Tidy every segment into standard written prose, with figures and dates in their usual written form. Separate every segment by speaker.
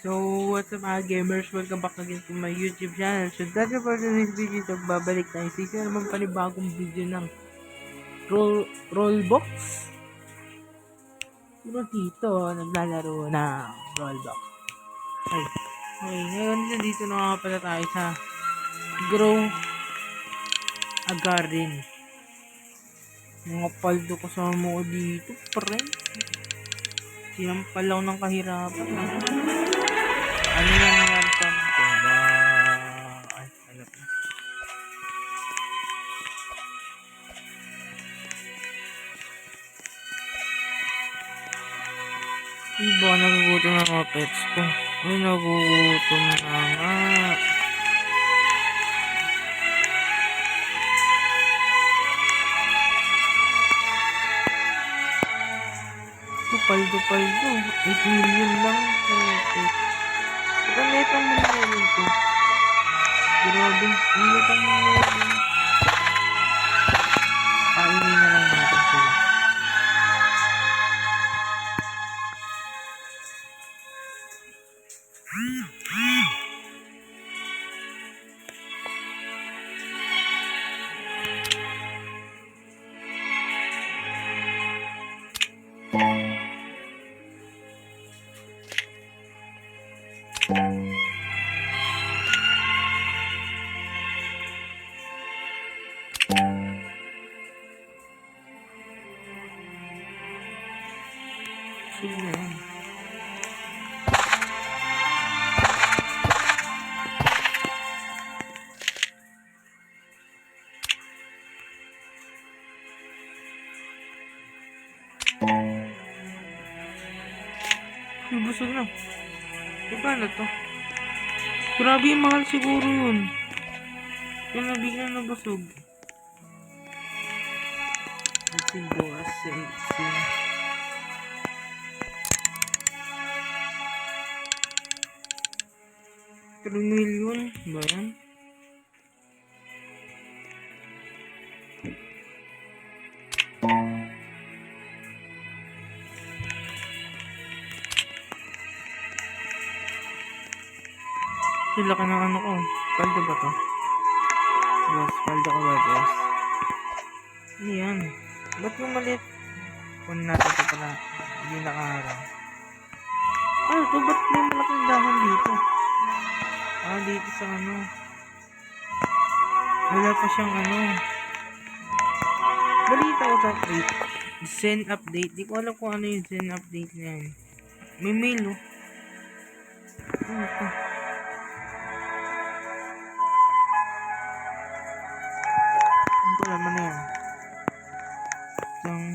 Speaker 1: So, what's up mga gamers? Welcome back again to my YouTube channel. So, that's it for today's video. So, babalik tayo sa isa naman panibagong video ng Rollbox. Sino dito naglalaro ng Rollbox? Okay, ngayon dito na nga pala tayo sa Grow a Garden. Mga paldo ko sa mo dito, pre. Sinampal ako ng kahirapan. Ano na naman ito? Ay, alam na. Iba, nagugutom na mga pets ko. Ay, nagugutom na nga. Paldo. 8 million lang. Okay. Ito netang million ko. Grabe. Ang netang million. Kainin na lang natin sila. Sige. Busog na. Paano to? Grabe, mahal siguro yun. Kaya nabigyan na busog. Ito boss, sexy. 3 million ba yan? Laki ng ano ko. Paldo ba to? Yes, paldo ko ba, boss? Ano yan? Ba't yung maliit? Kunin natin ito pala. Hindi nakaharang. Ah, ito ba't may malaking dahon dito? Ah, dito sa ano. Wala pa siyang ano. Balita ko sa update. Zen update. Di ko alam kung ano yung Zen update na yan. May mail, oh. Ano ito? Ano pala man yan? Isang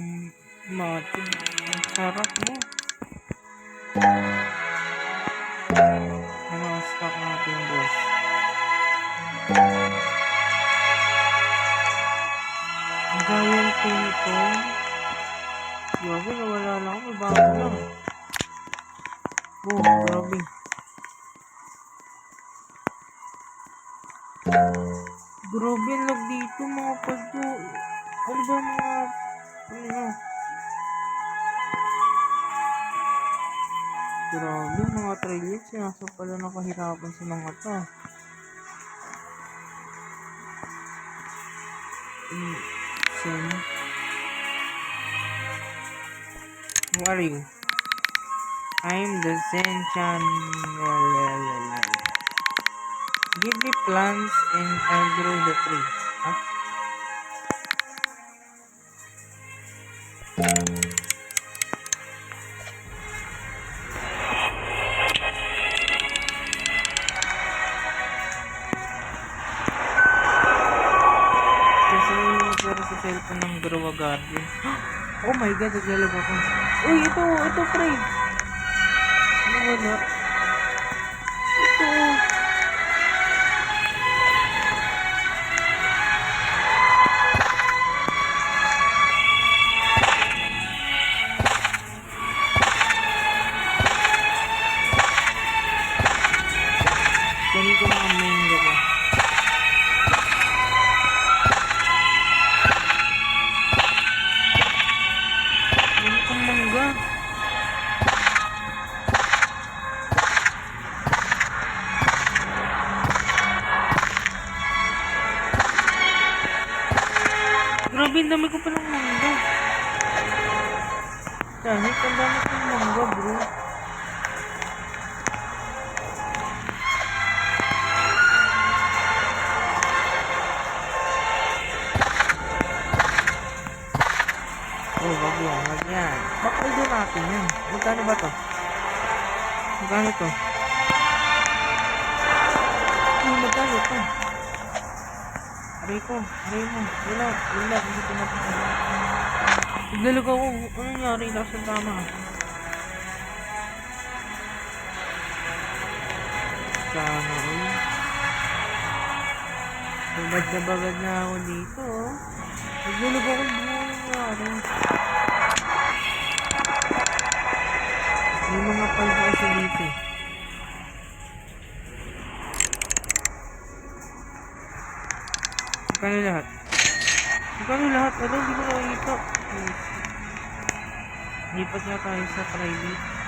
Speaker 1: mati. Ang sarap mo. Ano ang stock natin, boss? Ang gayang pinito. Grabe, nawala lang ako. Bago lang. Oh, grabe. Grabe, lag dito mga paldo. Ano ba mga... Ano? Grabe, mga trillions. Nasa pala nakahirapan sa mga to. Zen. Who are you? I'm the Zen Chan. Give me plants and I'll grow the tree. Huh? Kasi sa cellphone ng Grow a Garden. Oh my god, naglalaba ko. Uy, ito pre. Ano wala? Ito. Kunin ko mga mango ko. Ano kang mangga? Ang dami kong mangga, bro. Oh, wag yan, wag yan. Bakaldo natin yan. Magkano ba to? Magkano to? Magkano to? Aray ko, aray mo. Wala, hindi ko natin. Naglalag ako. Ano nangyari? Lakas ng tama. Sana all. Bagad na ako dito. Naglalag ako. Ano nangyari? May mga paldo kasi dito. Magkano lahat? Magkano lahat? Ano? Hindi ko nakikita. Lipat nga tayo sa private.